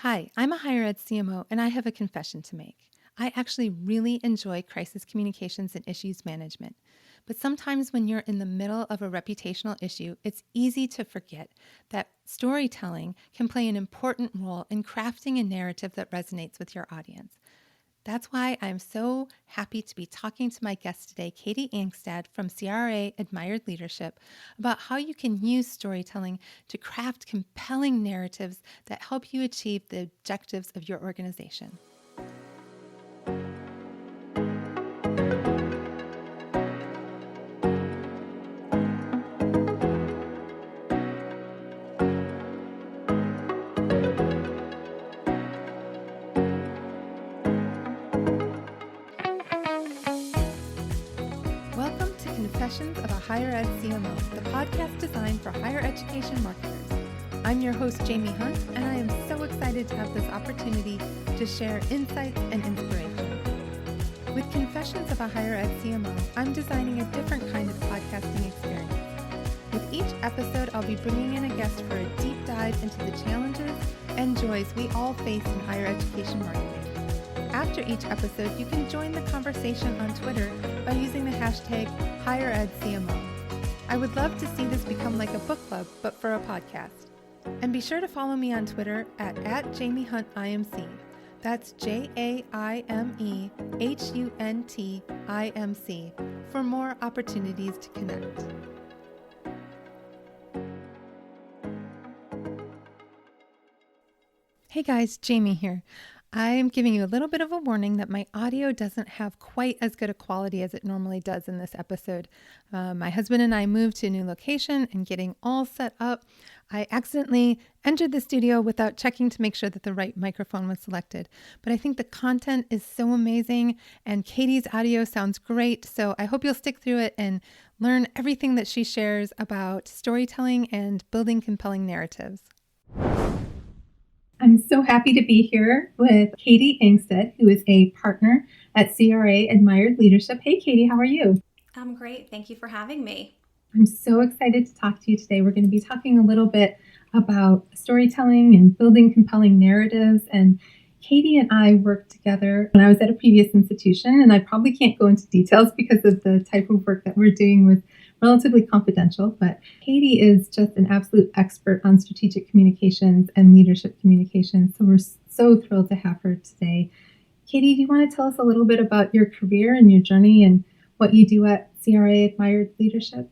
Hi, I'm a higher ed CMO and I have a confession to make. I actually really enjoy crisis communications and issues management. But sometimes when you're in the middle of a reputational issue, it's easy to forget that storytelling can play an important role in crafting a narrative that resonates with your audience. That's why I'm so happy to be talking to my guest today, Katie Angstadt from CRA Admired Leadership, about how you can use storytelling to craft compelling narratives that help you achieve the objectives of your organization. Welcome to Confessions of a Higher Ed CMO, the podcast designed for higher education marketers. I'm your host, Jaime Hunt, and I am so excited to have this opportunity to share insights and inspiration. With Confessions of a Higher Ed CMO, I'm designing a different kind of podcasting experience. With each episode, I'll be bringing in a guest for a deep dive into the challenges and joys we all face in higher education marketing. After each episode, you can join the conversation on Twitter by using the hashtag HigherEdCMO. I would love to see this become like a book club, but for a podcast. And be sure to follow me on Twitter at JamieHuntIMC. That's JamieHuntIMC for more opportunities to connect. Hey guys, Jaime here. I am giving you a little bit of a warning that my audio doesn't have quite as good a quality as it normally does in this episode. My husband and I moved to a new location and getting all set up. I accidentally entered the studio without checking to make sure that the right microphone was selected. But I think the content is so amazing and Katie's audio sounds great. So I hope you'll stick through it and learn everything that she shares about storytelling and building compelling narratives. I'm so happy to be here with Katie Angstadt, who is a partner at CRA Admired Leadership. Hey, Katie, how are you? I'm great. Thank you for having me. I'm so excited to talk to you today. We're going to be talking a little bit about storytelling and building compelling narratives. And Katie and I worked together when I was at a previous institution, and I probably can't go into details because of the type of work that we're doing with relatively confidential, but Katie is just an absolute expert on strategic communications and leadership communications. So we're so thrilled to have her today. Katie, do you want to tell us a little bit about your career and your journey and what you do at CRA Admired Leadership?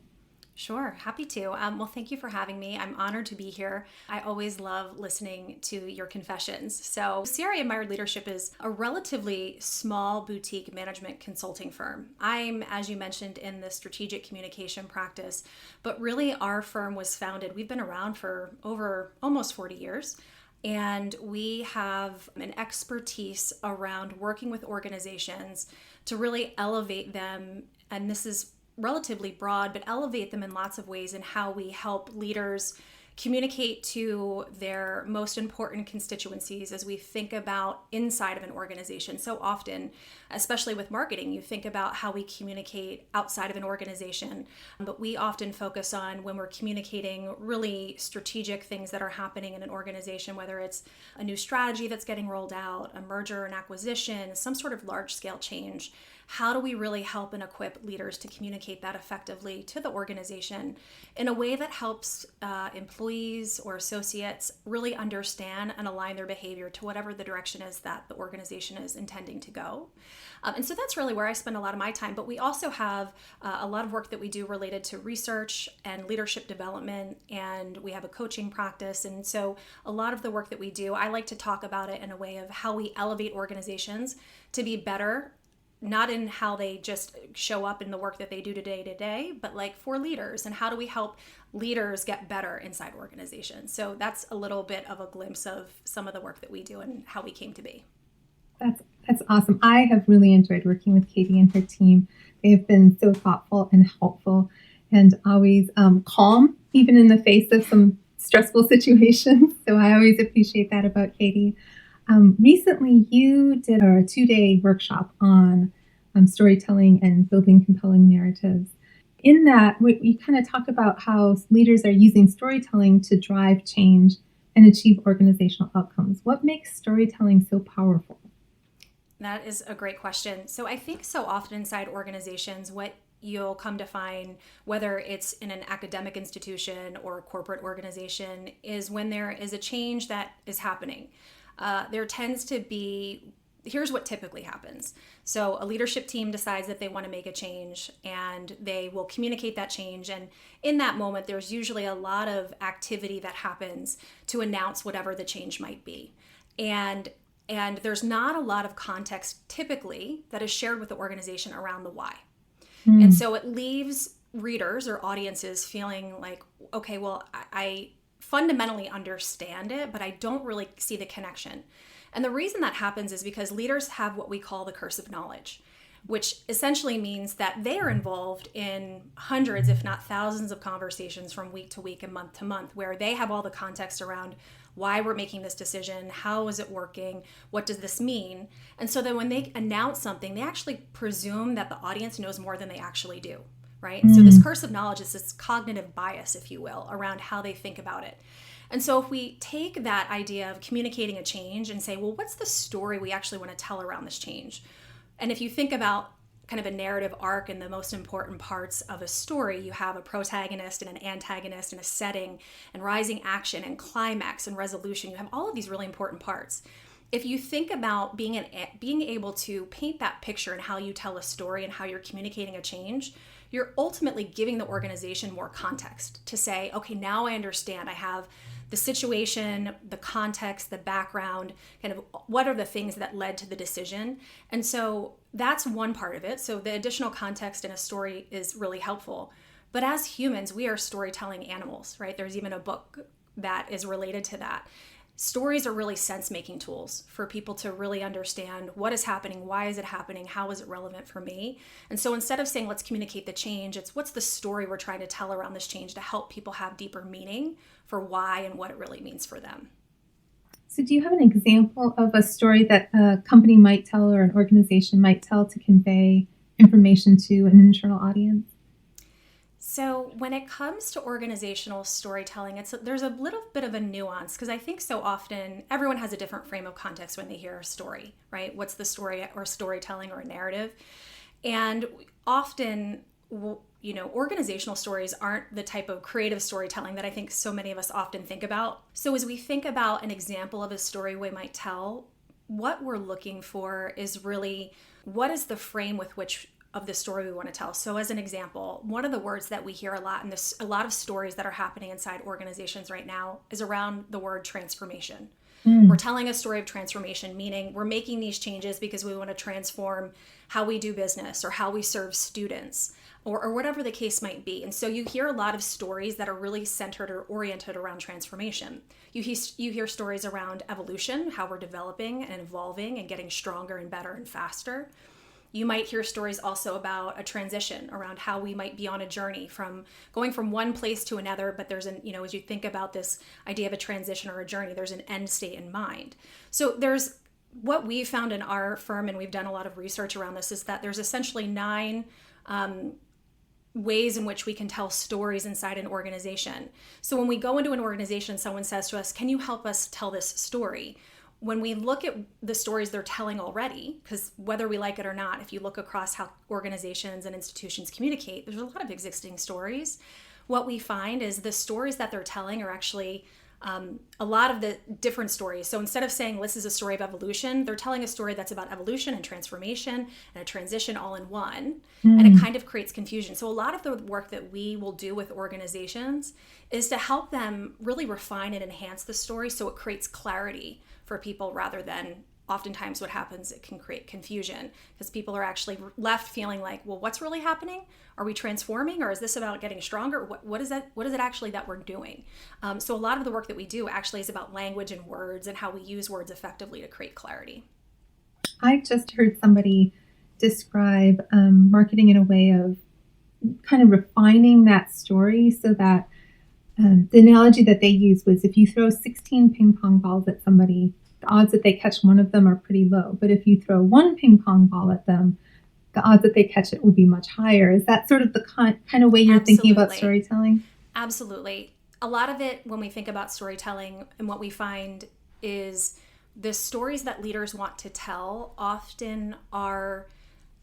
Sure, happy to. Well, thank you for having me. I'm honored to be here. I always love listening to your confessions. So, CRA Admired Leadership is a relatively small boutique management consulting firm. I'm, as you mentioned, in the strategic communication practice, but really our firm was founded, we've been around for over almost 40 years. And we have an expertise around working with organizations to really elevate them. And this is relatively broad, but elevate them in lots of ways in how we help leaders communicate to their most important constituencies as we think about inside of an organization. So often, especially with marketing, you think about how we communicate outside of an organization, but we often focus on when we're communicating really strategic things that are happening in an organization, whether it's a new strategy that's getting rolled out, a merger and acquisition, some sort of large-scale change. How do we really help and equip leaders to communicate that effectively to the organization in a way that helps employees or associates really understand and align their behavior to whatever the direction is that the organization is intending to go? And so that's really where I spend a lot of my time. But we also have a lot of work that we do related to research and leadership development, and we have a coaching practice. And so a lot of the work that we do, I like to talk about it in a way of how we elevate organizations to be better, not in how they just show up in the work that they do day to day, but like for leaders, and how do we help leaders get better inside organizations. So that's a little bit of a glimpse of some of the work that we do and how we came to be. That's awesome. I have really enjoyed working with Katie and her team. They have been so thoughtful and helpful and always calm, even in the face of some stressful situations. So I always appreciate that about Katie. Recently, you did a 2-day workshop on storytelling and building compelling narratives. In that, we kind of talk about how leaders are using storytelling to drive change and achieve organizational outcomes? What makes storytelling so powerful? That is a great question. So I think so often inside organizations, what you'll come to find, whether it's in an academic institution or a corporate organization, is when there is a change that is happening. There tends to be, here's what typically happens. So a leadership team decides that they want to make a change and they will communicate that change. And in that moment, there's usually a lot of activity that happens to announce whatever the change might be. And there's not a lot of context typically that is shared with the organization around the why. And so it leaves readers or audiences feeling like, okay, well, I fundamentally understand it, but I don't really see the connection. And the reason that happens is because leaders have what we call the curse of knowledge, which essentially means that they are involved in hundreds, if not thousands of conversations from week to week and month to month, where they have all the context around why we're making this decision, how is it working, what does this mean? And so then when they announce something, they actually presume that the audience knows more than they actually do, right? So this curse of knowledge is this cognitive bias, if you will, around how they think about it. And so if we take that idea of communicating a change and say, well, what's the story we actually want to tell around this change? And if you think about kind of a narrative arc and the most important parts of a story, you have a protagonist and an antagonist and a setting and rising action and climax and resolution. You have all of these really important parts. If you think about being able to paint that picture and how you tell a story and how you're communicating a change, you're ultimately giving the organization more context to say, okay, now I understand. I have the situation, the context, the background, kind of what are the things that led to the decision. And so that's one part of it. So the additional context in a story is really helpful. But as humans, we are storytelling animals, right? There's even a book that is related to that. Stories are really sense-making tools for people to really understand what is happening, why is it happening, how is it relevant for me? And so instead of saying, let's communicate the change, it's what's the story we're trying to tell around this change to help people have deeper meaning for why and what it really means for them. So do you have an example of a story that a company might tell or an organization might tell to convey information to an internal audience? So when it comes to organizational storytelling, there's a little bit of a nuance because I think so often everyone has a different frame of context when they hear a story, right? What's the story or storytelling or a narrative? And often, organizational stories aren't the type of creative storytelling that I think so many of us often think about. So as we think about an example of a story we might tell, what we're looking for is really what is the frame with which of the story we want to tell. So as an example, one of the words that we hear a lot in a lot of stories that are happening inside organizations right now is around the word transformation. We're telling a story of transformation, meaning we're making these changes because we want to transform how we do business or how we serve students or whatever the case might be. And so you hear a lot of stories that are really centered or oriented around transformation. You hear stories around evolution, how we're developing and evolving and getting stronger and better and faster. You might hear stories also about a transition around how we might be on a journey from going from one place to another, but there's as you think about this idea of a transition or a journey, there's an end state in mind. So there's what we've found in our firm, and we've done a lot of research around this, is that there's essentially 9 ways in which we can tell stories inside an organization. So when we go into an organization, someone says to us, can you help us tell this story? When we look at the stories they're telling already, because whether we like it or not, if you look across how organizations and institutions communicate, there's a lot of existing stories. What we find is the stories that they're telling are actually a lot of the different stories. So instead of saying this is a story of evolution, they're telling a story that's about evolution and transformation and a transition all in one. And it kind of creates confusion. So a lot of the work that we will do with organizations is to help them really refine and enhance the story so it creates clarity for people rather than oftentimes what happens, it can create confusion because people are actually left feeling like, well, what's really happening? Are we transforming, or is this about getting stronger? What is it actually that we're doing? So a lot of the work that we do actually is about language and words and how we use words effectively to create clarity. I just heard somebody describe marketing in a way of kind of refining that story so that the analogy that they used was if you throw 16 ping pong balls at somebody, the odds that they catch one of them are pretty low. But if you throw one ping pong ball at them, the odds that they catch it will be much higher. Is that sort of the kind of way you're thinking about storytelling? Absolutely. A lot of it, when we think about storytelling, and what we find is the stories that leaders want to tell often are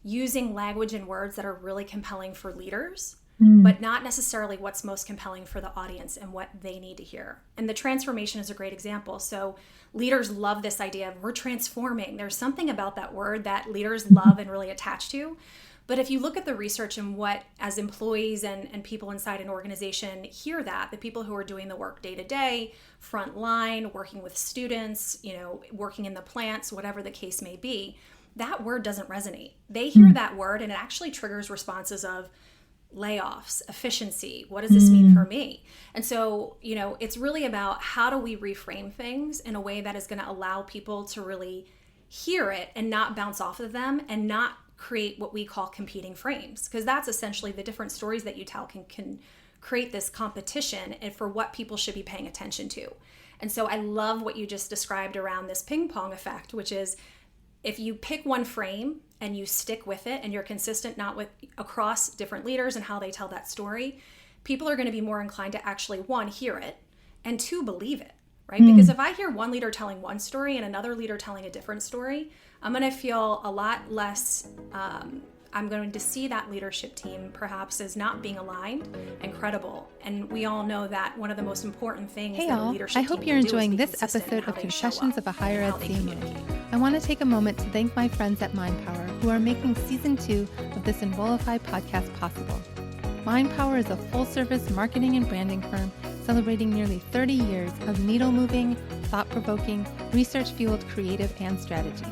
using language and words that are really compelling for leaders, but not necessarily what's most compelling for the audience and what they need to hear. And the transformation is a great example. So leaders love this idea of we're transforming. There's something about that word that leaders love and really attach to. But if you look at the research and what, as employees and people inside an organization hear that, the people who are doing the work day to day, front line, working with students, working in the plants, whatever the case may be, that word doesn't resonate. They hear that word and it actually triggers responses of layoffs, efficiency. What does this mean for me? And so, it's really about how do we reframe things in a way that is going to allow people to really hear it and not bounce off of them and not create what we call competing frames, because that's essentially the different stories that you tell can create this competition and for what people should be paying attention to. And so I love what you just described around this ping pong effect, which is if you pick one frame and you stick with it and you're consistent across different leaders and how they tell that story, people are going to be more inclined to actually, one, hear it, and two, believe it, right? Because if I hear one leader telling one story and another leader telling a different story, I'm going to feel a lot less, I'm going to see that leadership team perhaps as not being aligned and credible. And we all know that one of the most important things Hey that a all, leadership I team hope you're can do enjoying is be this consistent in episode how of they show Confessions up of a Higher and Ed how they CMO. communicate. I want to take a moment to thank my friends at MindPower who are making season 2 of this Involify podcast possible. MindPower is a full-service marketing and branding firm celebrating nearly 30 years of needle-moving, thought-provoking, research-fueled creative and strategy.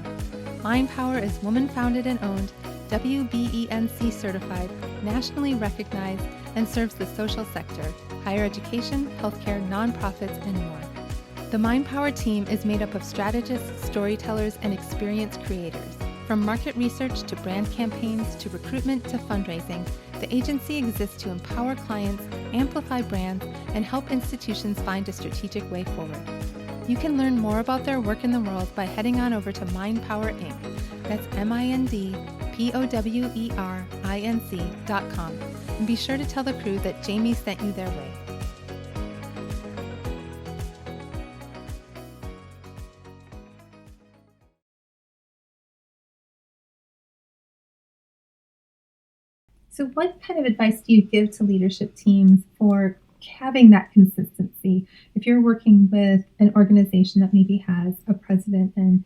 MindPower is woman-founded and owned, WBENC certified, nationally recognized, and serves the social sector, higher education, healthcare, nonprofits, and more. The MindPower team is made up of strategists, storytellers, and experienced creators. From market research to brand campaigns to recruitment to fundraising, the agency exists to empower clients, amplify brands, and help institutions find a strategic way forward. You can learn more about their work in the world by heading on over to MindPower Inc. That's MindPowerInc.com. And be sure to tell the crew that Jamie sent you their way. So what kind of advice do you give to leadership teams for having that consistency? If you're working with an organization that maybe has a president and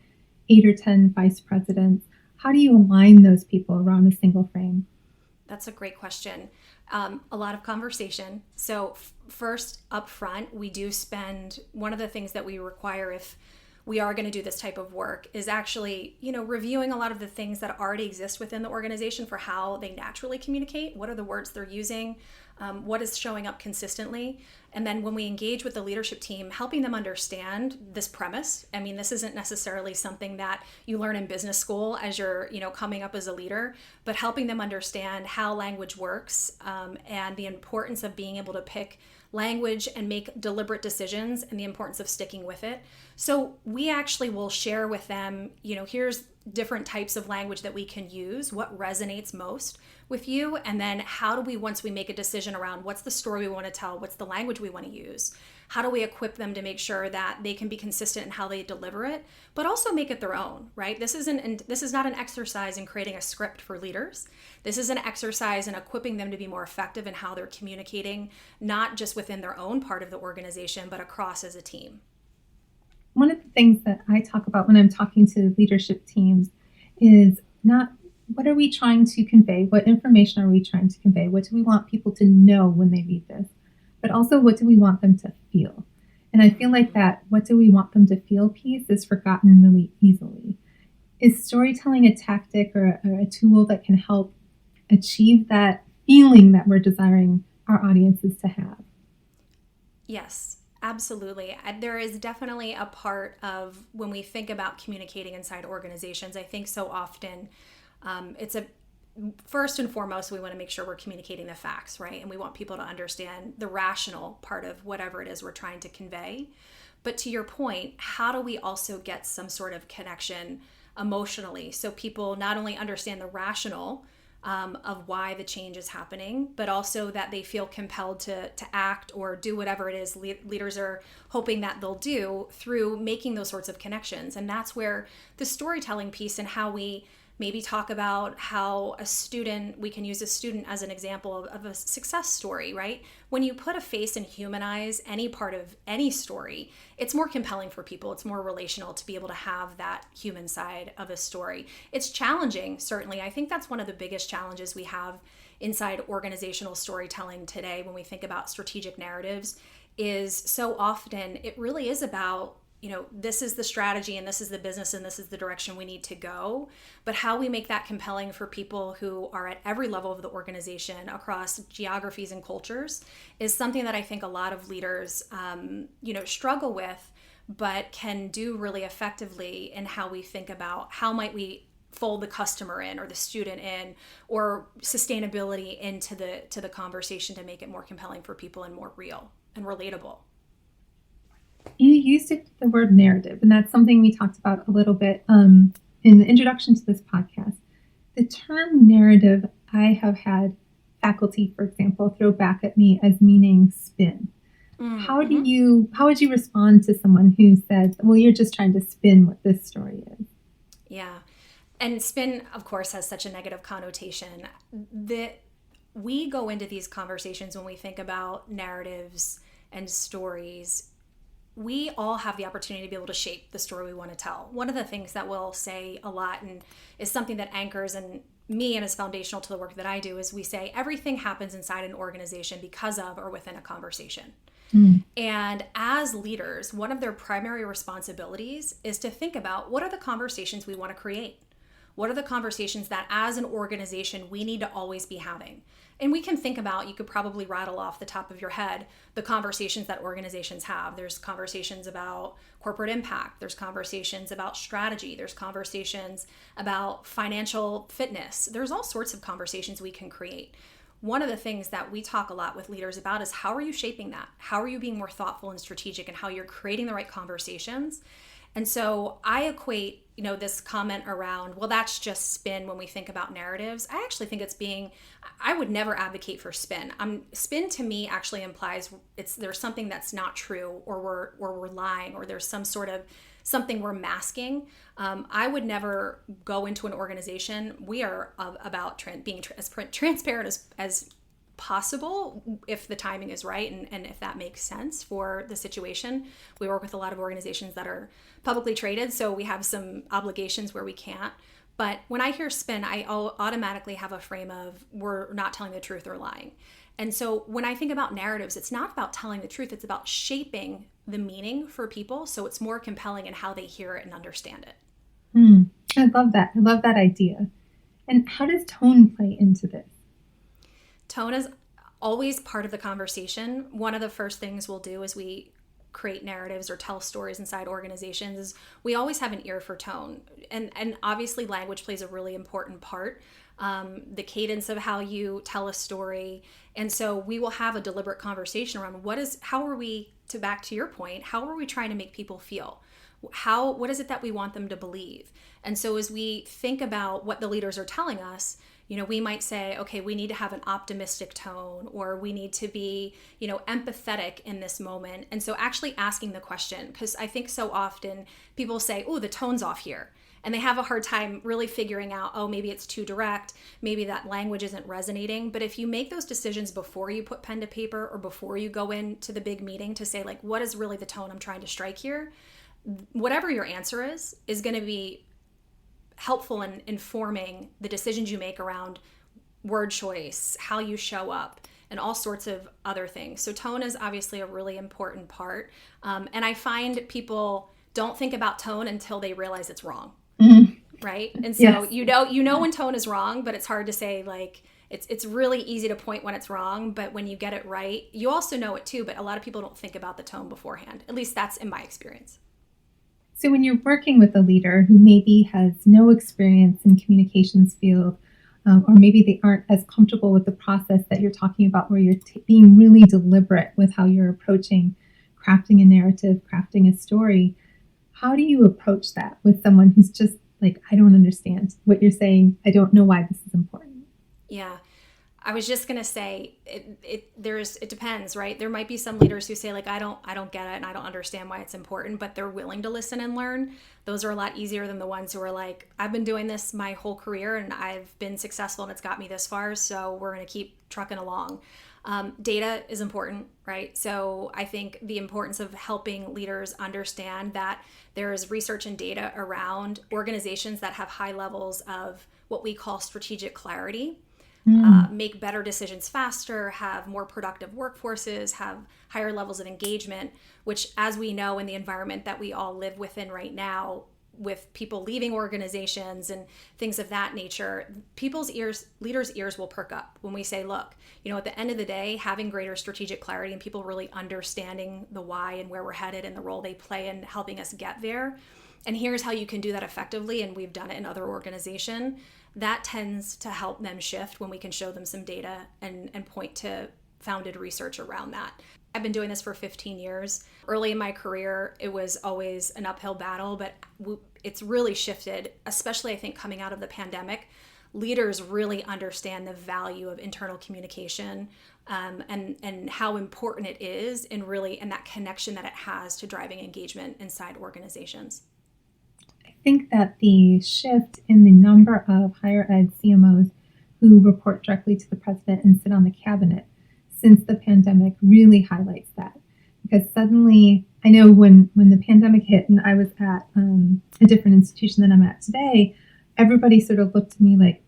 8 or 10 vice presidents, how do you align those people around a single frame? That's a great question. A lot of conversation. So first, up front, we do spend, one of the things that we require if we are going to do this type of work is actually, reviewing a lot of the things that already exist within the organization for how they naturally communicate. What are the words they're using? What is showing up consistently? And then when we engage with the leadership team, helping them understand this premise. I mean, this isn't necessarily something that you learn in business school as you're, coming up as a leader, but helping them understand how language works and the importance of being able to pick language and make deliberate decisions and the importance of sticking with it. So we actually will share with them, here's different types of language that we can use, what resonates most with you, and then how do we, once we make a decision around what's the story we want to tell, what's the language we want to use, how do we equip them to make sure that they can be consistent in how they deliver it, but also make it their own, right? This is not an exercise in creating a script for leaders. This is an exercise in equipping them to be more effective in how they're communicating, not just within their own part of the organization, but across as a team. One of the things that I talk about when I'm talking to leadership teams is not what are we trying to convey? What information are we trying to convey? What do we want people to know when they read this? But also, what do we want them to feel? And I feel like that what do we want them to feel piece is forgotten really easily. Is storytelling a tactic or a tool that can help achieve that feeling that we're desiring our audiences to have? Yes. Absolutely. There is definitely a part of when we think about communicating inside organizations, I think so often first and foremost, we want to make sure we're communicating the facts, right? And we want people to understand the rational part of whatever it is we're trying to convey. But to your point, how do we also get some sort of connection emotionally so people not only understand the rational of why the change is happening, but also that they feel compelled to act or do whatever it is leaders are hoping that they'll do through making those sorts of connections. And that's where the storytelling piece and how we maybe talk about how we can use a student as an example of a success story, right? When you put a face and humanize any part of any story, it's more compelling for people. It's more relational to be able to have that human side of a story. It's challenging, certainly. I think that's one of the biggest challenges we have inside organizational storytelling today when we think about strategic narratives is so often it really is about this is the strategy and this is the business and this is the direction we need to go. But how we make that compelling for people who are at every level of the organization across geographies and cultures is something that I think a lot of leaders, struggle with, but can do really effectively in how we think about how might we fold the customer in or the student in or sustainability into the conversation to make it more compelling for people and more real and relatable. You used the word narrative, and that's something we talked about a little bit in the introduction to this podcast. The term narrative, I have had faculty, for example, throw back at me as meaning spin. Mm-hmm. How would you respond to someone who says, well, you're just trying to spin what this story is? Yeah. And spin, of course, has such a negative connotation that we go into these conversations when we think about narratives and stories. We all have the opportunity to be able to shape the story we want to tell. One of the things that we'll say a lot and is something that anchors in me and is foundational to the work that I do is we say everything happens inside an organization because of or within a conversation. And as leaders, one of their primary responsibilities is to think about what are the conversations we want to create? What are the conversations that as an organization we need to always be having? And we can think about, you could probably rattle off the top of your head, the conversations that organizations have. There's conversations about corporate impact. There's conversations about strategy. There's conversations about financial fitness. There's all sorts of conversations we can create. One of the things that we talk a lot with leaders about is how are you shaping that? How are you being more thoughtful and strategic and how you're creating the right conversations? And so I equate, this comment around, well, that's just spin when we think about narratives. I actually think I would never advocate for spin. Spin to me actually implies there's something that's not true or we're lying or there's some sort of something we're masking. I would never go into an organization. We are about being as transparent as possible if the timing is right and if that makes sense for the situation. We work with a lot of organizations that are publicly traded, so we have some obligations where we can't. But when I hear spin, I automatically have a frame of we're not telling the truth or lying. And so when I think about narratives, it's not about telling the truth, it's about shaping the meaning for people so it's more compelling in how they hear it and understand it. I love that. I love that idea. And how does tone play into this? Tone is always part of the conversation. One of the first things we'll do as we create narratives or tell stories inside organizations is we always have an ear for tone. And obviously language plays a really important part. The cadence of how you tell a story. And so we will have a deliberate conversation around back to your point, how are we trying to make people feel? What is it that we want them to believe? And so as we think about what the leaders are telling us, we might say, okay, we need to have an optimistic tone, or we need to be, empathetic in this moment. And so actually asking the question, because I think so often people say, oh, the tone's off here. And they have a hard time really figuring out, oh, maybe it's too direct. Maybe that language isn't resonating. But if you make those decisions before you put pen to paper or before you go into the big meeting to say, like, what is really the tone I'm trying to strike here? Whatever your answer is going to be helpful in informing the decisions you make around word choice, how you show up, and all sorts of other things. So tone is obviously a really important part. And I find people don't think about tone until they realize it's wrong. Right? And so yes. you know when tone is wrong, but it's hard to say, like, it's really easy to point when it's wrong, but when you get it right, you also know it too, but a lot of people don't think about the tone beforehand. At least that's in my experience. So when you're working with a leader who maybe has no experience in communications field, or maybe they aren't as comfortable with the process that you're talking about, where you're being really deliberate with how you're approaching crafting a narrative, crafting a story, how do you approach that with someone who's just like, I don't understand what you're saying. I don't know why this is important. Yeah. I was just gonna say it depends, right? There might be some leaders who say like I don't get it and I don't understand why it's important, but they're willing to listen and learn. Those are a lot easier than the ones who are like, I've been doing this my whole career and I've been successful and it's got me this far, so we're gonna keep trucking along. Data is important, right? So I think the importance of helping leaders understand that there is research and data around organizations that have high levels of what we call strategic clarity, make better decisions faster, have more productive workforces, have higher levels of engagement, which, as we know, in the environment that we all live within right now, with people leaving organizations and things of that nature, leaders' ears will perk up when we say, look, at the end of the day, having greater strategic clarity and people really understanding the why and where we're headed and the role they play in helping us get there. And here's how you can do that effectively. And we've done it in other organizations. That tends to help them shift when we can show them some data and point to founded research around that. I've been doing this for 15 years. Early in my career, it was always an uphill battle, but it's really shifted, especially I think coming out of the pandemic. Leaders really understand the value of internal communication and how important it is and that connection that it has to driving engagement inside organizations. I think that the shift in the number of higher ed CMOs who report directly to the president and sit on the cabinet since the pandemic really highlights that. Because suddenly, I know when the pandemic hit and I was at a different institution than I'm at today, everybody sort of looked at me like,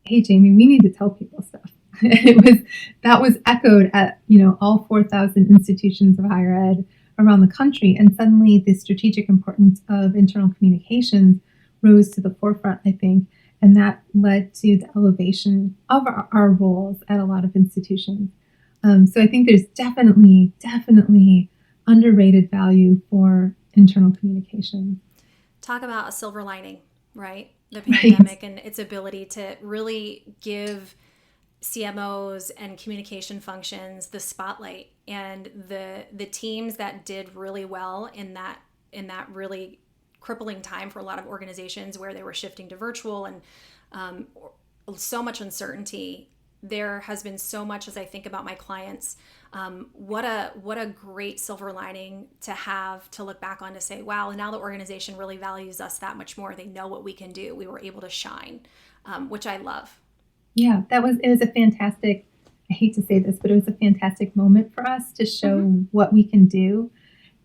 hey, Jaime, we need to tell people stuff. That was echoed at, all 4,000 institutions of higher ed around the country. And suddenly the strategic importance of internal communications rose to the forefront, I think. And that led to the elevation of our roles at a lot of institutions. So I think there's definitely underrated value for internal communication. Talk about a silver lining, right? The pandemic and its ability to really give CMOs and communication functions the spotlight, and the teams that did really well in that really crippling time for a lot of organizations where they were shifting to virtual and so much uncertainty. There has been so much, as I think about my clients, what a great silver lining to have to look back on to say, wow, now the organization really values us that much more. They know what we can do. We were able to shine, which I love. Yeah, it was a fantastic, I hate to say this, but it was a fantastic moment for us to show what we can do.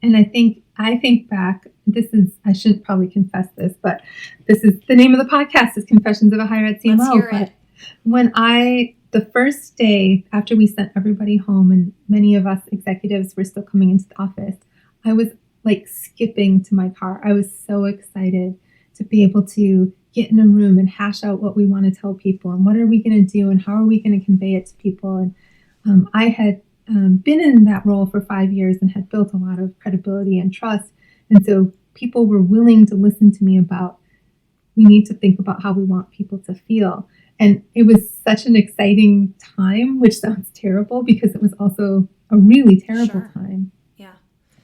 And I think back, I shouldn't probably confess this, but this is the name of the podcast is Confessions of a Higher Ed CMO. Let's hear it. When the first day after we sent everybody home and many of us executives were still coming into the office, I was like skipping to my car. I was so excited to be able to get in a room and hash out what we want to tell people and what are we going to do and how are we going to convey it to people. And I had been in that role for 5 years and had built a lot of credibility and trust. And so people were willing to listen to me about, we need to think about how we want people to feel. And it was such an exciting time, which sounds terrible because it was also a really terrible time. Yeah.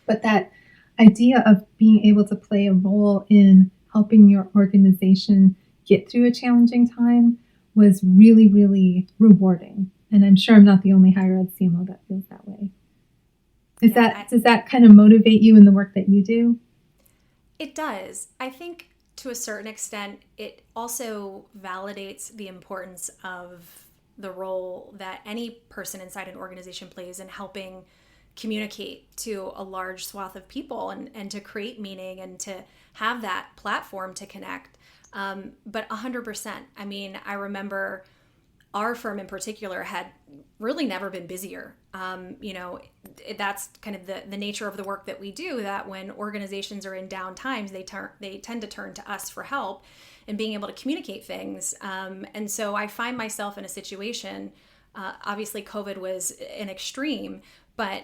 But that idea of being able to play a role in helping your organization get through a challenging time was really, really rewarding. And I'm sure I'm not the only higher ed CMO that feels that way. Does that kind of motivate you in the work that you do? It does. I think to a certain extent, it also validates the importance of the role that any person inside an organization plays in helping communicate to a large swath of people and to create meaning and to have that platform to connect. But 100%, I mean, I remember our firm in particular had really never been busier. That's kind of the nature of the work that we do, that when organizations are in down times, they tend to turn to us for help in being able to communicate things. And so I find myself in a situation, obviously COVID was an extreme, but,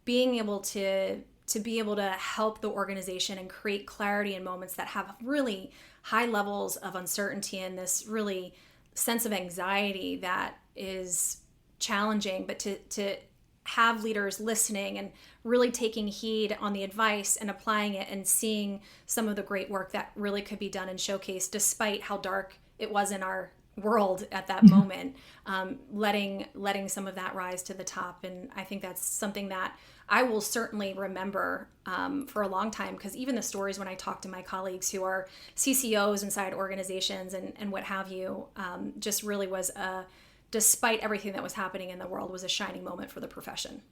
being able to be able to help the organization and create clarity in moments that have really high levels of uncertainty and this really sense of anxiety that is challenging, but to have leaders listening and really taking heed on the advice and applying it and seeing some of the great work that really could be done and showcased despite how dark it was in our world at that moment, letting some of that rise to the top. And I think that's something that I will certainly remember for a long time, because even the stories when I talk to my colleagues who are CCOs inside organizations and what have you, just really was despite everything that was happening in the world, was a shining moment for the profession.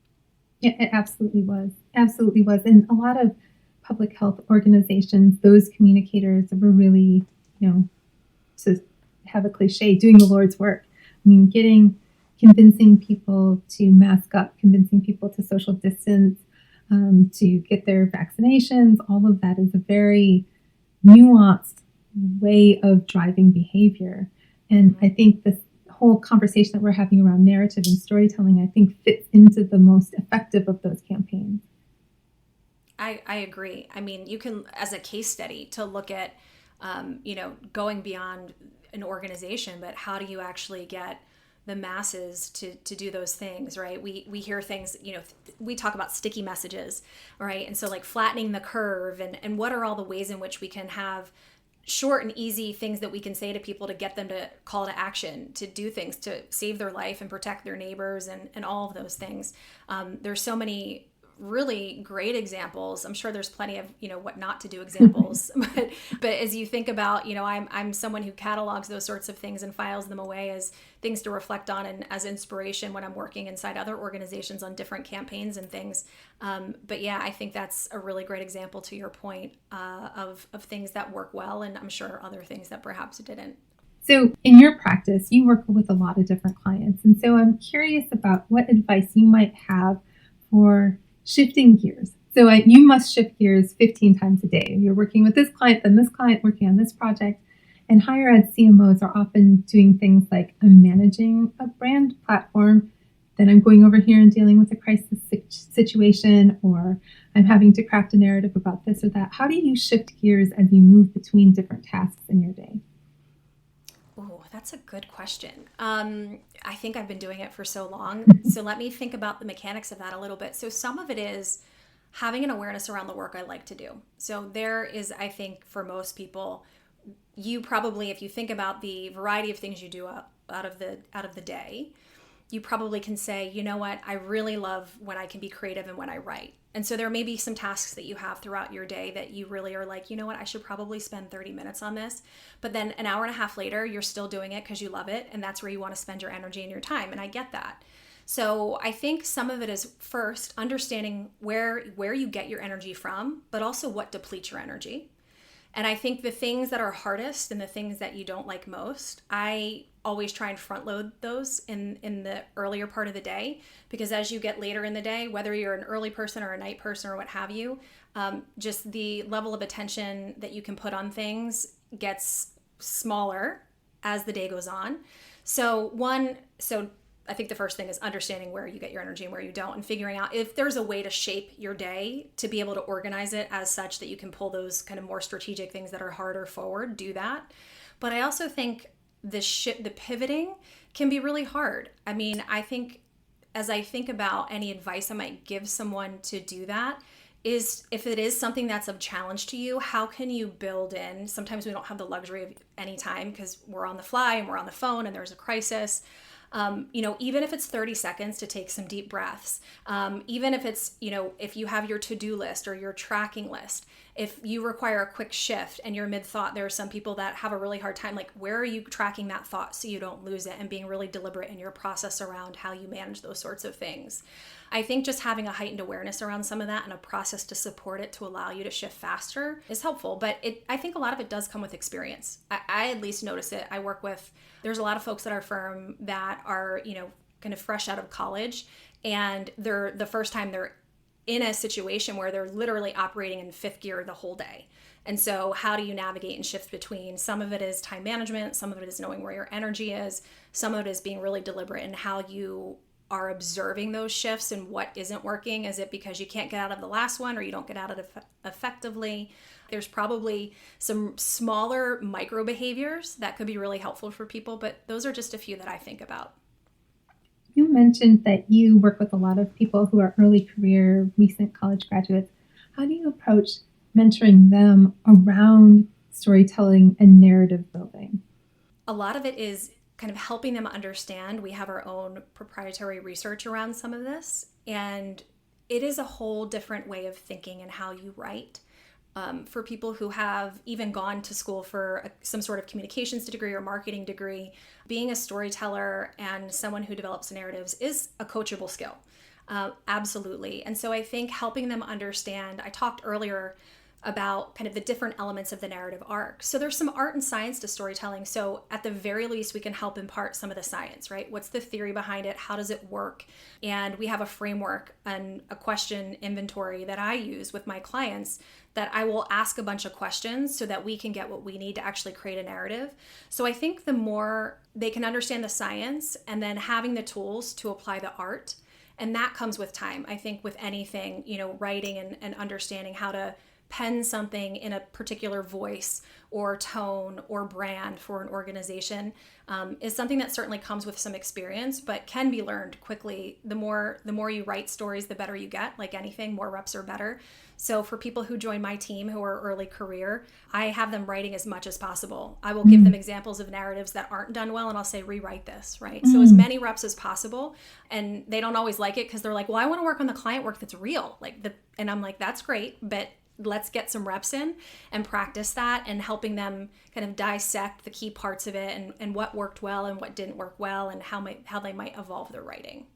It absolutely was. Absolutely was. And a lot of public health organizations, those communicators were really, to have a cliche, doing the Lord's work. I mean, convincing people to mask up, convincing people to social distance, to get their vaccinations, all of that is a very nuanced way of driving behavior. And I think this whole conversation that we're having around narrative and storytelling, I think fits into the most effective of those campaigns. I agree. I mean, you can, as a case study, to look at, going beyond an organization, but how do you actually get the masses to do those things, right? We hear things, we talk about sticky messages, right? And so like flattening the curve and what are all the ways in which we can have short and easy things that we can say to people to get them to call to action, to do things to save their life and protect their neighbors and all of those things. There's so many really great examples. I'm sure there's plenty of, what not to do examples, but as you think about, I'm someone who catalogs those sorts of things and files them away as things to reflect on and as inspiration when I'm working inside other organizations on different campaigns and things. But yeah, I think that's a really great example, to your point, of things that work well, and I'm sure other things that perhaps didn't. So in your practice, you work with a lot of different clients. And so I'm curious about what advice you might have for shifting gears. So you must shift gears 15 times a day. You're working with this client, then this client, working on this project. And higher ed CMOs are often doing things like, I'm managing a brand platform, then I'm going over here and dealing with a crisis situation, or I'm having to craft a narrative about this or that. How do you shift gears as you move between different tasks in your day? Oh, that's a good question. I think I've been doing it for so long. So let me think about the mechanics of that a little bit. So some of it is having an awareness around the work I like to do. So there is, I think, for most people, you probably, if you think about the variety of things you do out of the day, you probably can say, you know what, I really love when I can be creative and when I write. And so there may be some tasks that you have throughout your day that you really are like, you know what, I should probably spend 30 minutes on this. But then an hour and a half later, you're still doing it because you love it. And that's where you want to spend your energy and your time. And I get that. So I think some of it is first understanding where you get your energy from, but also what depletes your energy. And I think the things that are hardest and the things that you don't like most, I always try and front load those in the earlier part of the day, because as you get later in the day, whether you're an early person or a night person or what have you, just the level of attention that you can put on things gets smaller as the day goes on. So I think the first thing is understanding where you get your energy and where you don't, and figuring out if there's a way to shape your day to be able to organize it as such that you can pull those kind of more strategic things that are harder forward, do that. But I also think the pivoting can be really hard. I mean, I think as I think about any advice I might give someone to do that, is if it is something that's of challenge to you, how can you build in, sometimes we don't have the luxury of any time because we're on the fly and we're on the phone and there's a crisis. Even if it's 30 seconds to take some deep breaths, even if it's, if you have your to-do list or your tracking list, if you require a quick shift and you're mid-thought, there are some people that have a really hard time, like where are you tracking that thought so you don't lose it, and being really deliberate in your process around how you manage those sorts of things. I think just having a heightened awareness around some of that and a process to support it to allow you to shift faster is helpful. But I think a lot of it does come with experience. I at least notice it. There's a lot of folks at our firm that are, kind of fresh out of college, and they're the first time they're in a situation where they're literally operating in fifth gear the whole day. And so how do you navigate and shift between? Some of it is time management. Some of it is knowing where your energy is. Some of it is being really deliberate in how you are observing those shifts and what isn't working. Is it because you can't get out of the last one or you don't get out of it effectively? There's probably some smaller micro behaviors that could be really helpful for people, but those are just a few that I think about. You mentioned that you work with a lot of people who are early career, recent college graduates. How do you approach mentoring them around storytelling and narrative building? a lot of it is kind of helping them understand. We have our own proprietary research around some of this, and it is a whole different way of thinking and how you write. For people who have even gone to school for some sort of communications degree or marketing degree, being a storyteller and someone who develops narratives is a coachable skill. Absolutely. And so I think helping them understand, I talked earlier about kind of the different elements of the narrative arc. So there's some art and science to storytelling. So at the very least, we can help impart some of the science, right? What's the theory behind it? How does it work? And we have a framework and a question inventory that I use with my clients that I will ask a bunch of questions so that we can get what we need to actually create a narrative. So I think the more they can understand the science and then having the tools to apply the art, and that comes with time. I think with anything, writing and understanding how to pen something in a particular voice or tone or brand for an organization is something that certainly comes with some experience, but can be learned quickly. The more you write stories, the better you get. Like anything, more reps are better. So for people who join my team who are early career, I have them writing as much as possible. I will give them examples of narratives that aren't done well, and I'll say, rewrite this, right? So as many reps as possible. And they don't always like it because they're like, well, I want to work on the client work that's real. And I'm like, that's great, but let's get some reps in and practice that, and helping them kind of dissect the key parts of it and what worked well and what didn't work well and how they might evolve their writing.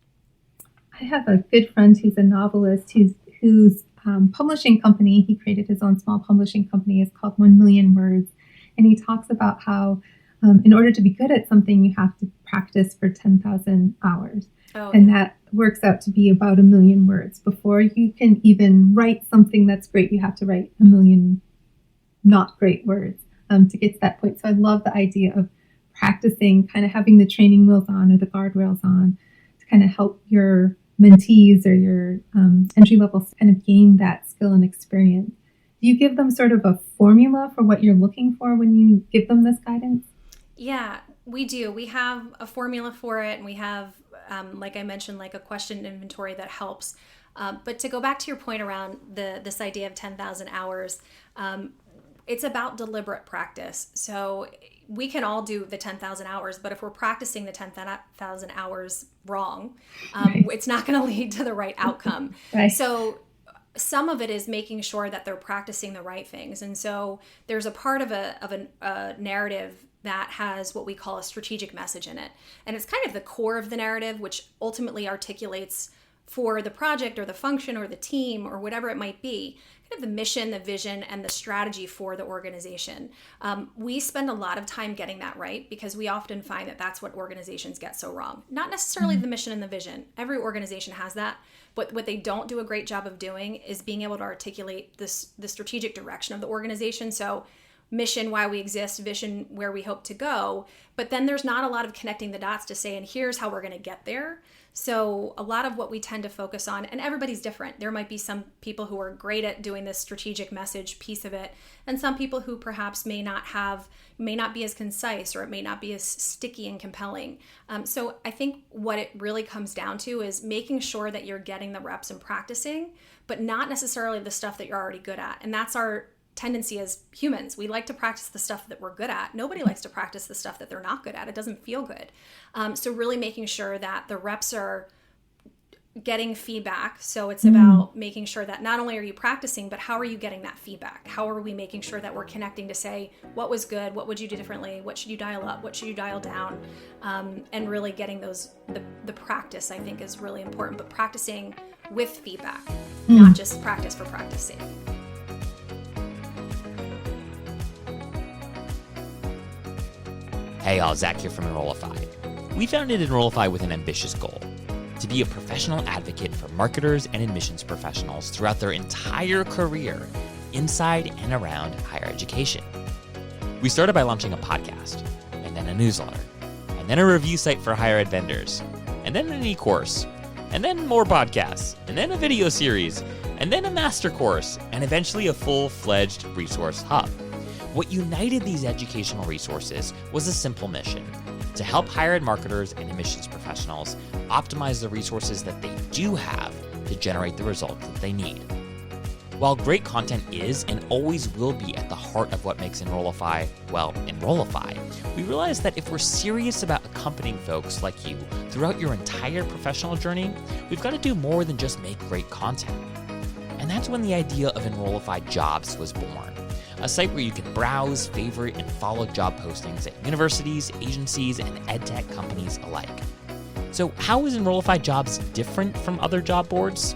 I have a good friend who's a novelist whose publishing company, he created his own small publishing company, is called 1 Million Words. And he talks about how in order to be good at something, you have to practice for 10,000 hours. And that works out to be about 1 million words. Before you can even write something that's great, you have to write 1 million not great words to get to that point. So I love the idea of practicing, kind of having the training wheels on or the guardrails on to kind of help your mentees or your entry level kind of gain that skill and experience. Do you give them sort of a formula for what you're looking for when you give them this guidance? Yeah, we do. We have a formula for it, and we have, like I mentioned, like a question inventory that helps. But to go back to your point around this idea of 10,000 hours, it's about deliberate practice. So we can all do the 10,000 hours, but if we're practicing the 10,000 hours wrong, Right. it's not going to lead to the right outcome. Right. So some of it is making sure that they're practicing the right things. And so there's a part of a narrative that has what we call a strategic message in it. And it's kind of the core of the narrative, which ultimately articulates for the project or the function or the team or whatever it might be, kind of the mission, the vision, and the strategy for the organization. We spend a lot of time getting that right because we often find that that's what organizations get so wrong. Not necessarily the mission and the vision. Every organization has that. But what they don't do a great job of doing is being able to articulate the strategic direction of the organization. So mission, why we exist, vision, where we hope to go. But then there's not a lot of connecting the dots to say, and here's how we're going to get there. So a lot of what we tend to focus on, and everybody's different. There might be some people who are great at doing this strategic message piece of it, and some people who perhaps may not be as concise, or it may not be as sticky and compelling. So I think what it really comes down to is making sure that you're getting the reps and practicing, but not necessarily the stuff that you're already good at. And that's our tendency as humans. We like to practice the stuff that we're good at. Nobody likes to practice the stuff that they're not good at. It doesn't feel good. So really making sure that the reps are getting feedback. So it's about making sure that not only are you practicing, but how are you getting that feedback? How are we making sure that we're connecting to say, what was good? What would you do differently? What should you dial up? What should you dial down? And really getting the practice, I think, is really important, but practicing with feedback, not just practice for practice sake. Hey all, Zach here from Enrollify. We founded Enrollify with an ambitious goal: to be a professional advocate for marketers and admissions professionals throughout their entire career, inside and around higher education. We started by launching a podcast, and then a newsletter, and then a review site for higher ed vendors, and then an e-course, and then more podcasts, and then a video series, and then a master course, and eventually a full-fledged resource hub. What united these educational resources was a simple mission: to help higher ed marketers and admissions professionals optimize the resources that they do have to generate the results that they need. While great content is and always will be at the heart of what makes Enrollify, well, Enrollify, we realize that if we're serious about accompanying folks like you throughout your entire professional journey, we've got to do more than just make great content. And that's when the idea of Enrollify Jobs was born, a site where you can browse, favorite, and follow job postings at universities, agencies, and edtech companies alike. So how is Enrollify Jobs different from other job boards?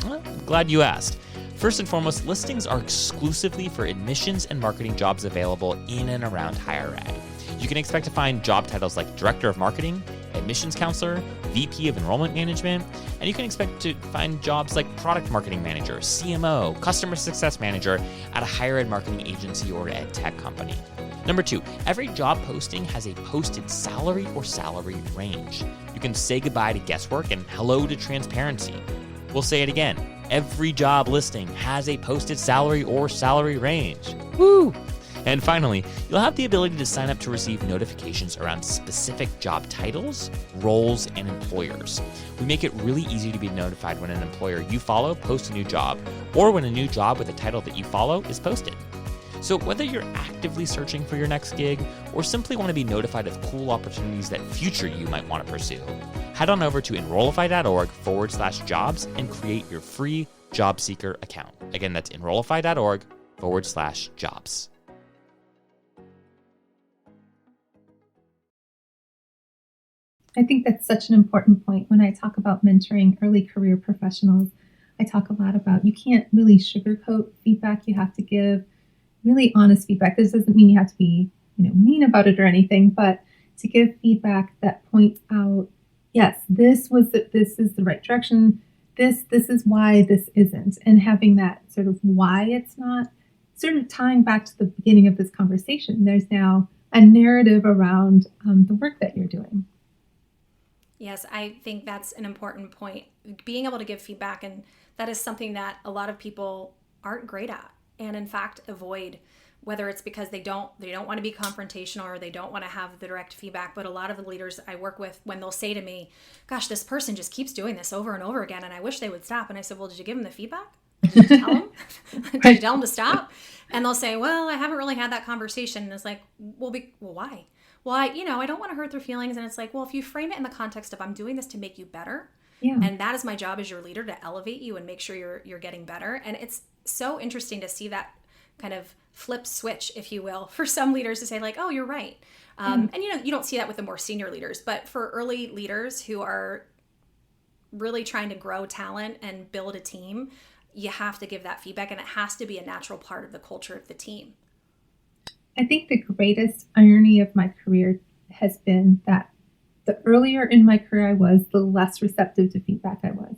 Well, I'm glad you asked. First and foremost, listings are exclusively for admissions and marketing jobs available in and around higher ed. You can expect to find job titles like Director of Marketing, Admissions Counselor, VP of Enrollment Management, and you can expect to find jobs like Product Marketing Manager, CMO, Customer Success Manager at a higher ed marketing agency or ed tech company. Number 2, every job posting has a posted salary or salary range. You can say goodbye to guesswork and hello to transparency. We'll say it again. Every job listing has a posted salary or salary range. Woo! And finally, you'll have the ability to sign up to receive notifications around specific job titles, roles, and employers. We make it really easy to be notified when an employer you follow posts a new job, or when a new job with a title that you follow is posted. So whether you're actively searching for your next gig, or simply want to be notified of cool opportunities that future you might want to pursue, head on over to enrollify.org/jobs and create your free job seeker account. Again, that's enrollify.org/jobs. I think that's such an important point. When I talk about mentoring early career professionals, I talk a lot about you can't really sugarcoat feedback. You have to give really honest feedback. This doesn't mean you have to be, mean about it or anything, but to give feedback that points out, yes, this is the right direction. This is why this isn't. And having that sort of why it's not, sort of tying back to the beginning of this conversation. There's now a narrative around the work that you're doing. Yes, I think that's an important point. Being able to give feedback, and that is something that a lot of people aren't great at, and in fact avoid, whether it's because they don't want to be confrontational or they don't want to have the direct feedback. But a lot of the leaders I work with, when they'll say to me, gosh, this person just keeps doing this over and over again and I wish they would stop. And I said, well, did you give them the feedback? Did you tell them? Did you tell them to stop? And they'll say, well, I haven't really had that conversation. And it's like, well, why? Well, I don't want to hurt their feelings. And it's like, well, if you frame it in the context of I'm doing this to make you better, and that is my job as your leader, to elevate you and make sure you're getting better. And it's so interesting to see that kind of flip switch, if you will, for some leaders to say like, oh, you're right. And you don't see that with the more senior leaders, but for early leaders who are really trying to grow talent and build a team, you have to give that feedback, and it has to be a natural part of the culture of the team. I think the greatest irony of my career has been that the earlier in my career I was, the less receptive to feedback I was.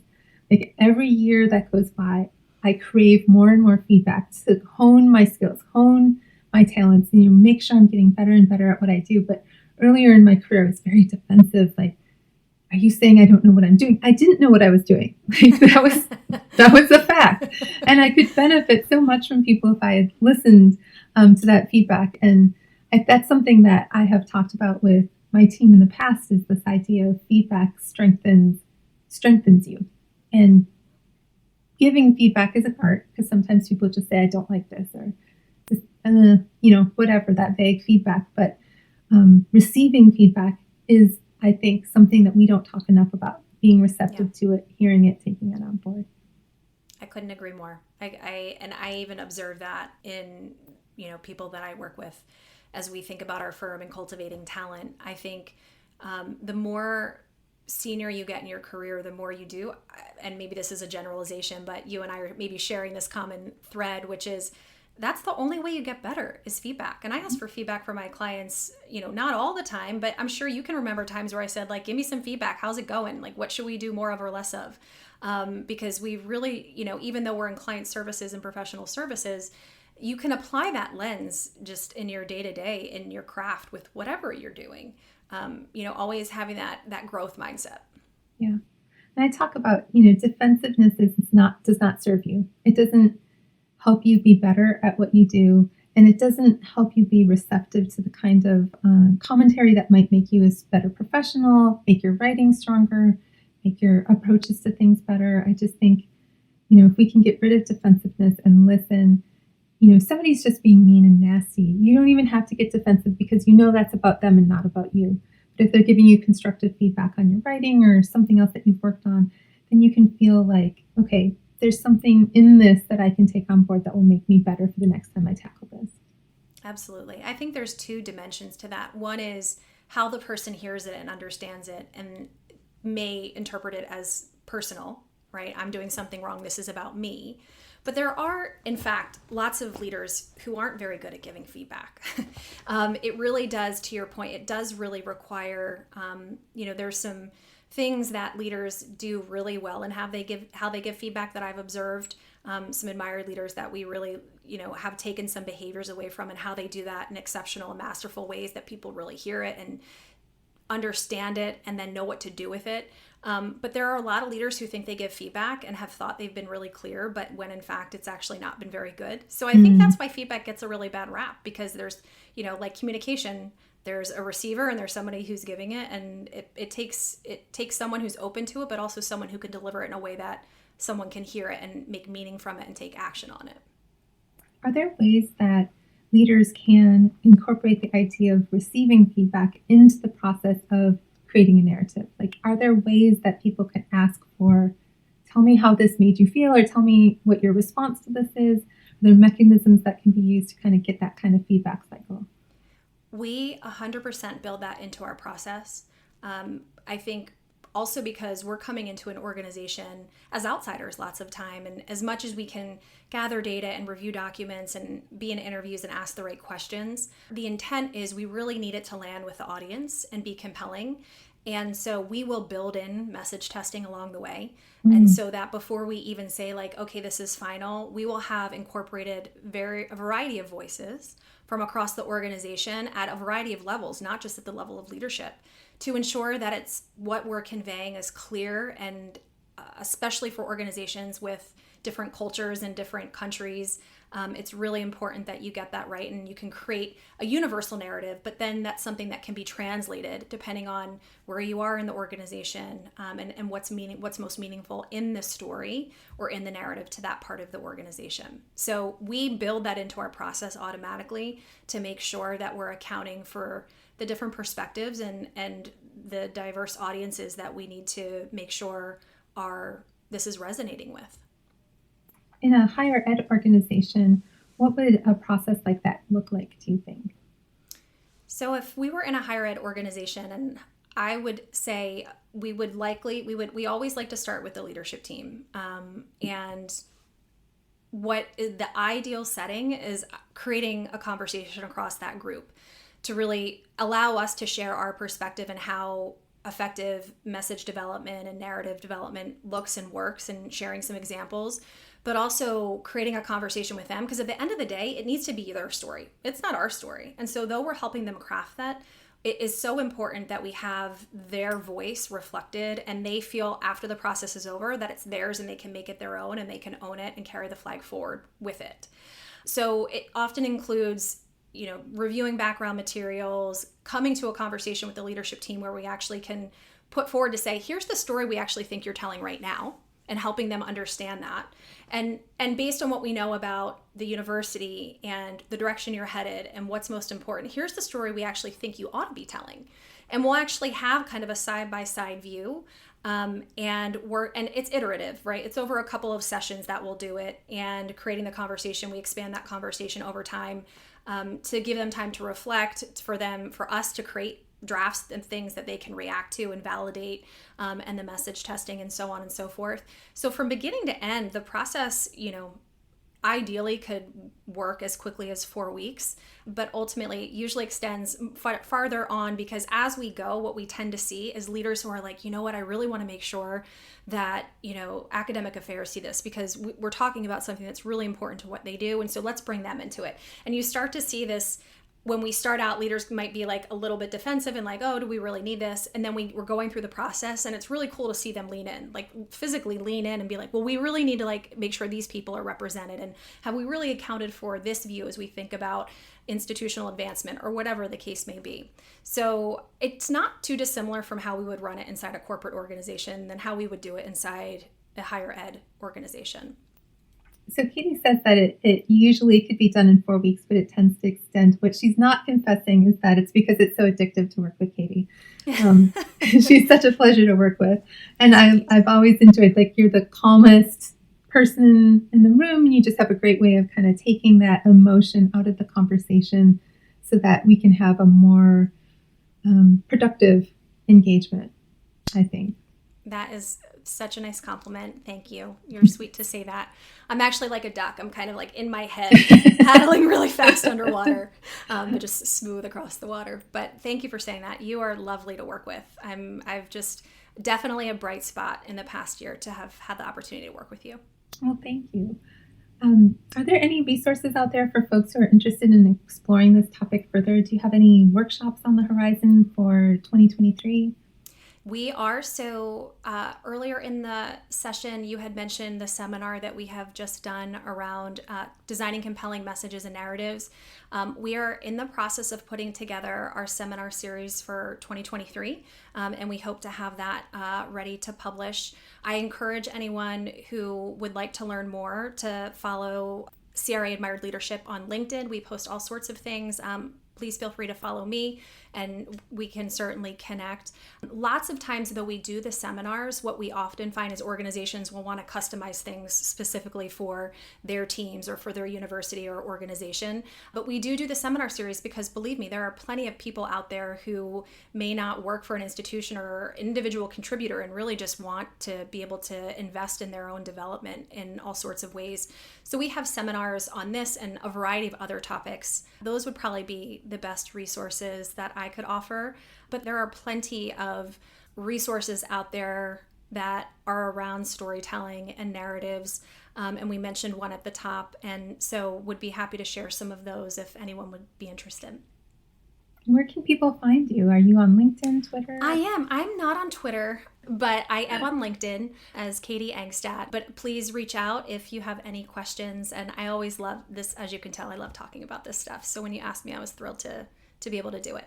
Like every year that goes by, I crave more and more feedback to hone my skills, hone my talents, and make sure I'm getting better and better at what I do. But earlier in my career, I was very defensive. Like, are you saying I don't know what I'm doing? I didn't know what I was doing. Like, that was a fact. And I could benefit so much from people if I had listened to that feedback. And that's something that I have talked about with my team in the past, is this idea of feedback strengthens you. And giving feedback is an art, because sometimes people just say, I don't like this, or just, whatever, that vague feedback. But receiving feedback is, I think, something that we don't talk enough about, being receptive to it, hearing it, taking it on board. I couldn't agree more. I even observe that in, people that I work with as we think about our firm and cultivating talent. I think the more senior you get in your career, the more you do, and maybe this is a generalization, but you and I are maybe sharing this common thread, which is that's the only way you get better is feedback. And I ask for feedback from my clients, not all the time, but I'm sure you can remember times where I said, like, give me some feedback. How's it going? Like, what should we do more of or less of? Because we really, even though we're in client services and professional services, you can apply that lens just in your day-to-day, in your craft with whatever you're doing. Always having that growth mindset. Yeah. And I talk about, defensiveness does not serve you. It doesn't help you be better at what you do. And it doesn't help you be receptive to the kind of commentary that might make you a better professional, make your writing stronger, make your approaches to things better. I just think if we can get rid of defensiveness and listen, if somebody's just being mean and nasty, you don't even have to get defensive because that's about them and not about you. But if they're giving you constructive feedback on your writing or something else that you've worked on, then you can feel like, okay, there's something in this that I can take on board that will make me better for the next time I tackle this. Absolutely. I think there's two dimensions to that. One is how the person hears it and understands it and may interpret it as personal, right? I'm doing something wrong. This is about me. But there are, in fact, lots of leaders who aren't very good at giving feedback. It really does, to your point, it does really require, there's some things that leaders do really well and how they give feedback that I've observed. Some admired leaders that we really, have taken some behaviors away from, and how they do that in exceptional and masterful ways that people really hear it and understand it and then know what to do with it. But there are a lot of leaders who think they give feedback and have thought they've been really clear, but when in fact it's actually not been very good. So I think that's why feedback gets a really bad rap, because there's, like communication, there's a receiver and there's somebody who's giving it, and it takes someone who's open to it, but also someone who can deliver it in a way that someone can hear it and make meaning from it and take action on it. Are there ways that leaders can incorporate the idea of receiving feedback into the process of creating a narrative? Like, are there ways that people can ask for, tell me how this made you feel, or tell me what your response to this is? Are there mechanisms that can be used to kind of get that kind of feedback cycle? We 100% build that into our process. I think also because we're coming into an organization as outsiders lots of time, and as much as we can gather data and review documents and be in interviews and ask the right questions, the intent is we really need it to land with the audience and be compelling. And so we will build in message testing along the way. And so that before we even say like, okay, this is final, we will have incorporated a variety of voices from across the organization at a variety of levels, not just at the level of leadership, to ensure that it's what we're conveying is clear. And especially for organizations with different cultures and different countries, it's really important that you get that right, and you can create a universal narrative, but then that's something that can be translated depending on where you are in the organization, and what's most meaningful in the story or in the narrative to that part of the organization. So we build that into our process automatically to make sure that we're accounting for the different perspectives and the diverse audiences that we need to make sure this is resonating with. In a higher ed organization, what would a process like that look like, do you think? So if we were in a higher ed organization, and I would say we always like to start with the leadership team. And what is the ideal setting is creating a conversation across that group to really allow us to share our perspective and how effective message development and narrative development looks and works, and sharing some examples, but also creating a conversation with them, because at the end of the day, it needs to be their story. It's not our story. And so though we're helping them craft that, it is so important that we have their voice reflected, and they feel after the process is over that it's theirs and they can make it their own and they can own it and carry the flag forward with it. So it often includes reviewing background materials, coming to a conversation with the leadership team where we actually can put forward to say, here's the story we actually think you're telling right now, and helping them understand that. And based on what we know about the university and the direction you're headed and what's most important, here's the story we actually think you ought to be telling. And we'll actually have kind of a side-by-side view. And it's iterative, right? It's over a couple of sessions that we'll do it, and creating the conversation. We expand that conversation over time, to give them time to reflect, for us to create drafts and things that they can react to and validate, and the message testing and so on and so forth. So from beginning to end, the process, ideally could work as quickly as 4 weeks, but ultimately usually extends farther on, because as we go, what we tend to see is leaders who are like, you know what, I really want to make sure that, academic affairs see this, because we're talking about something that's really important to what they do. And so let's bring them into it. And you start to see this. When we start out, leaders might be like a little bit defensive and like, oh, do we really need this? And then we're going through the process, and it's really cool to see them lean in, like physically lean in and be like, well, we really need to like make sure these people are represented, and have we really accounted for this view as we think about institutional advancement or whatever the case may be. So it's not too dissimilar from how we would run it inside a corporate organization than how we would do it inside a higher ed organization. So Katie says that it usually could be done in 4 weeks, but it tends to extend. What she's not confessing is that it's because it's so addictive to work with Katie. She's such a pleasure to work with. And I've always enjoyed, like, you're the calmest person in the room, and you just have a great way of kind of taking that emotion out of the conversation so that we can have a more productive engagement, I think. That is such a nice compliment. Thank you. You're sweet to say that. I'm actually like a duck. I'm kind of like in my head, paddling really fast underwater, but just smooth across the water. But thank you for saying that. You are lovely to work with. I've just definitely a bright spot in the past year to have had the opportunity to work with you. Well, thank you. Are there any resources out there for folks who are interested in exploring this topic further? Do you have any workshops on the horizon for 2023? We are. So earlier in the session, you had mentioned the seminar that we have just done around designing compelling messages and narratives. We are in the process of putting together our seminar series for 2023, and we hope to have that ready to publish. I encourage anyone who would like to learn more to follow CRA Admired Leadership on LinkedIn. We post all sorts of things. Please feel free to follow me and we can certainly connect. Lots of times, though, we do the seminars, what we often find is organizations will want to customize things specifically for their teams or for their university or organization. But we do the seminar series because, believe me, there are plenty of people out there who may not work for an institution or individual contributor and really just want to be able to invest in their own development in all sorts of ways. So we have seminars on this and a variety of other topics. Those would probably be the best resources that I could offer, but there are plenty of resources out there that are around storytelling and narratives, and we mentioned one at the top, and so would be happy to share some of those if anyone would be interested. Where can people find you? Are you on LinkedIn, Twitter? I am. I'm not on Twitter, but I am on LinkedIn as Katie Angstadt. But please reach out if you have any questions. And I always love this, as you can tell, I love talking about this stuff. So when you asked me, I was thrilled to be able to do it.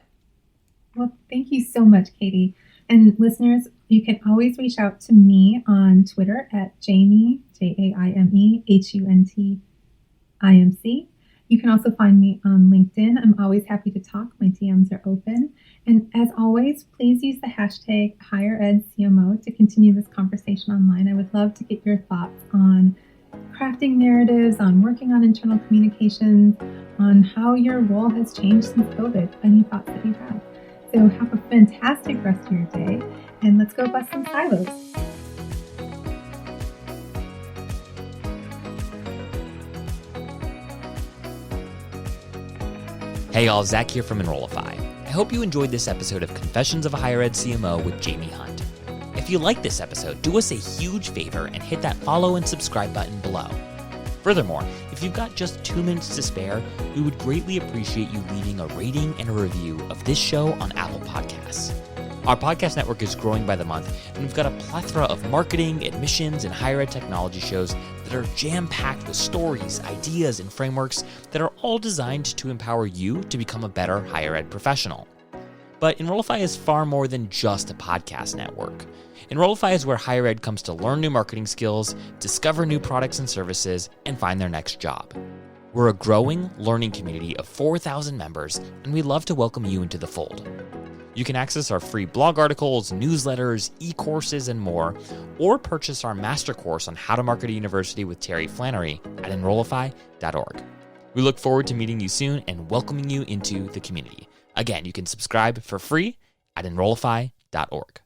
Well, thank you so much, Katie. And listeners, you can always reach out to me on Twitter at Jaime, JaimeHuntIMC. You can also find me on LinkedIn. I'm always happy to talk. My DMs are open. And as always, please use the hashtag HigherEdCMO to continue this conversation online. I would love to get your thoughts on crafting narratives, on working on internal communications, on how your role has changed since COVID. Any thoughts that you have. So have a fantastic rest of your day, and let's go bust some silos. Hey y'all, Zach here from Enrollify. I hope you enjoyed this episode of Confessions of a Higher Ed CMO with Jaime Hunt. If you liked this episode, do us a huge favor and hit that follow and subscribe button below. Furthermore, if you've got just 2 minutes to spare, we would greatly appreciate you leaving a rating and a review of this show on Apple Podcasts. Our podcast network is growing by the month, and we've got a plethora of marketing, admissions, and higher ed technology shows that are jam-packed with stories, ideas, and frameworks that are all designed to empower you to become a better higher ed professional. But Enrollify is far more than just a podcast network. Enrollify is where higher ed comes to learn new marketing skills, discover new products and services, and find their next job. We're a growing learning community of 4,000 members, and we'd love to welcome you into the fold. You can access our free blog articles, newsletters, e-courses, and more, or purchase our master course on how to market a university with Terry Flannery at enrollify.org. We look forward to meeting you soon and welcoming you into the community. Again, you can subscribe for free at enrollify.org.